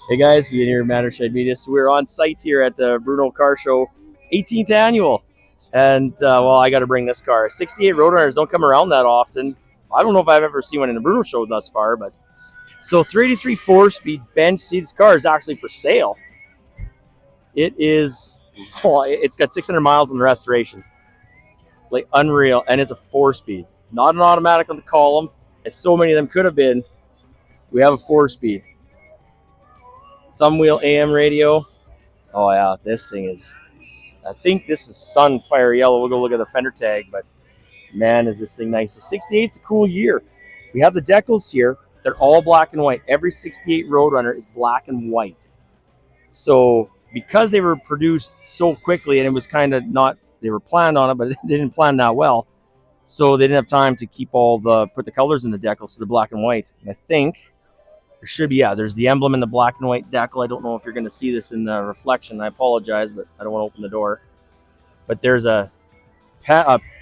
Hey guys, you hear Mattershed Media. So we're on site here at the Bruno Carshow 18th annual. And well, I got to bring this car. 68 Roadrunners don't come around that often. I don't know if I've ever seen one in a Bruno show thus far, but so 383 4-speed bench seat. This car is actually for sale. It is, well, it's got 600 miles on the restoration. Like unreal. And it's a 4-speed, not an automatic on the column, as so many of them could have been. We have a 4-speed. Thumb wheel AM radio. Oh yeah, this thing is, I think this is Sunfire Yellow. We'll go look at the fender tag, but man, is this thing nice. So 68 is a cool year. We have the decals here. They're all black and white. Every 68 Roadrunner is black and white. So because they were produced so quickly and it was kind of not, they were planned on it, but they didn't plan that well. So they didn't have time to keep put the colors in the decals, so they're black and white. And I think there should be, there's the emblem in the black and white decal. I don't know if you're going to see this in the reflection. I apologize, but I don't want to open the door. But there's a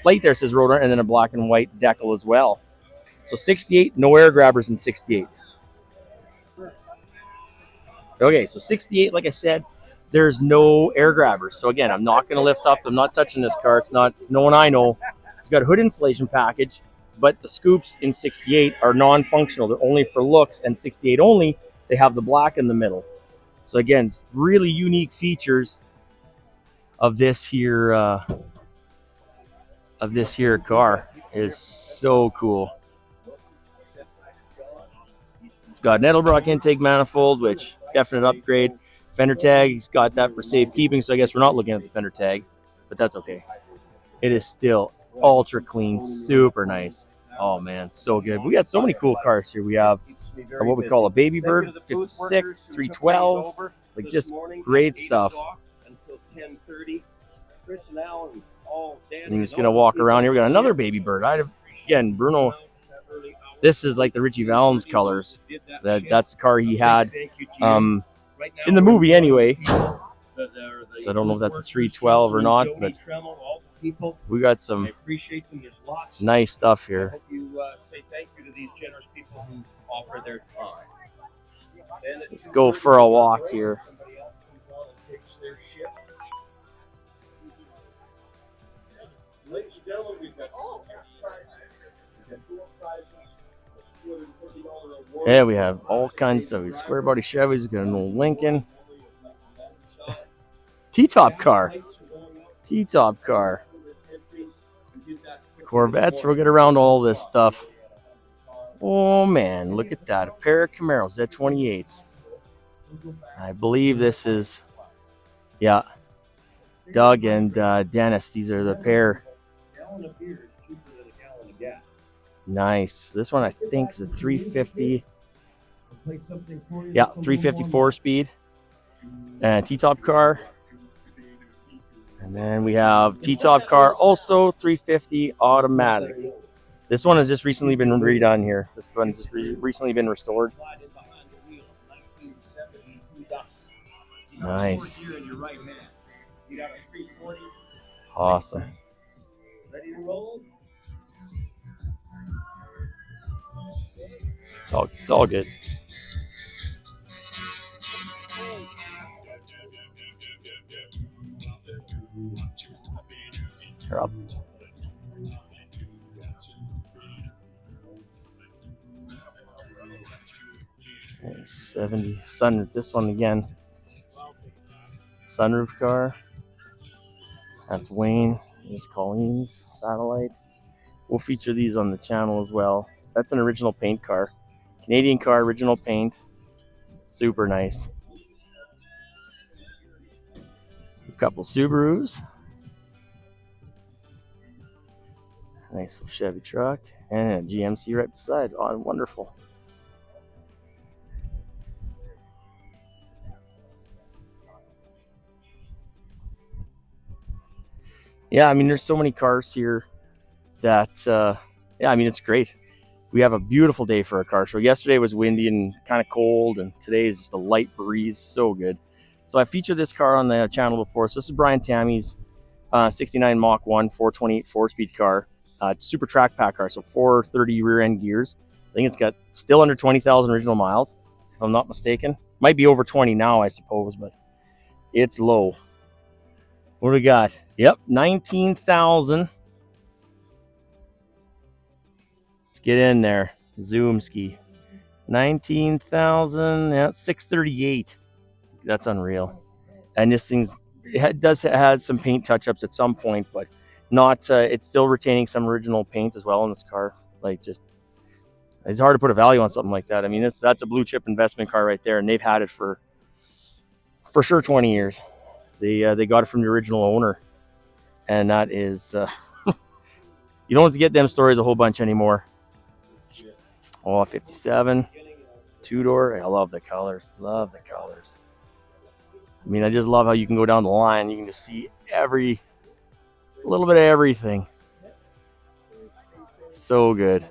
plate there that says Roadrunner and then a black and white decal as well. So 68, no air grabbers in 68. Okay, so 68, like I said, there's no air grabbers. So again, I'm not going to lift up. I'm not touching this car. It's no one I know. It's got a hood insulation package, but the scoops in 68 are non-functional. They're only for looks, and 68 only, they have the black in the middle. So again, really unique features of this here car is so cool. It's got an Edelbrock intake manifold, which definite upgrade. Fender tag, he's got that for safekeeping, so I guess we're not looking at the fender tag, but that's okay. It is still ultra clean, super nice. Oh man, so good. We got so many cool cars here. We have what we call a baby bird, 56, 312, like just great stuff. I'm just gonna walk around here. We got another baby bird. Again, Bruno. This is like the Richie Valens colors. That's the car he had in the movie anyway. So I don't know if that's a 312 or not, but we got some nice stuff here. Let's go for a walk here. Yeah, we have all kinds of stuff. Square body Chevys. We got an old Lincoln. T-top car. Corvettes. We'll get around all this stuff. Oh man, look at that. A pair of Camaros, Z28s. I believe this is, yeah, Doug and Dennis. These are the pair. Nice. This one I think is a 350. Yeah, 350 4-speed. And T-top car. And then we have T-top car, also 350 automatic. This one has just recently been redone here. This one's just recently been restored. Nice. Awesome. It's all good. You're up. Okay, 70 sun. This one again. Sunroof car. That's Wayne. There's Colleen's satellite. We'll feature these on the channel as well. That's an original paint car. Canadian car, original paint. Super nice. A couple Subarus. Nice little Chevy truck. And a GMC right beside. Oh, wonderful. Yeah, I mean, there's so many cars here that, yeah, I mean, it's great. We have a beautiful day for a car show. Yesterday was windy and kind of cold, and today is just a light breeze. So good. So I featured this car on the channel before. So this is Brian Tammy's 69 Mach 1 428 4-speed car. Super track pack car, so 430 rear end gears. I think it's got still under 20,000 original miles, if I'm not mistaken. Might be over 20 now, I suppose, but it's low. What do we got? Yep, 19,000. Let's get in there. Zoom ski. 19,000. Yeah, 638. That's unreal. And this thing's does have some paint touch-ups at some point, but not. It's still retaining some original paint as well in this car. Like, just it's hard to put a value on something like that. I mean, that's a blue chip investment car right there, and they've had it for sure 20 years. They got it from the original owner, and that is you don't get them stories a whole bunch anymore. Oh, 57, two-door. I love the colors. Love the colors. I mean, I just love how you can go down the line. You can just see a little bit of everything. So good.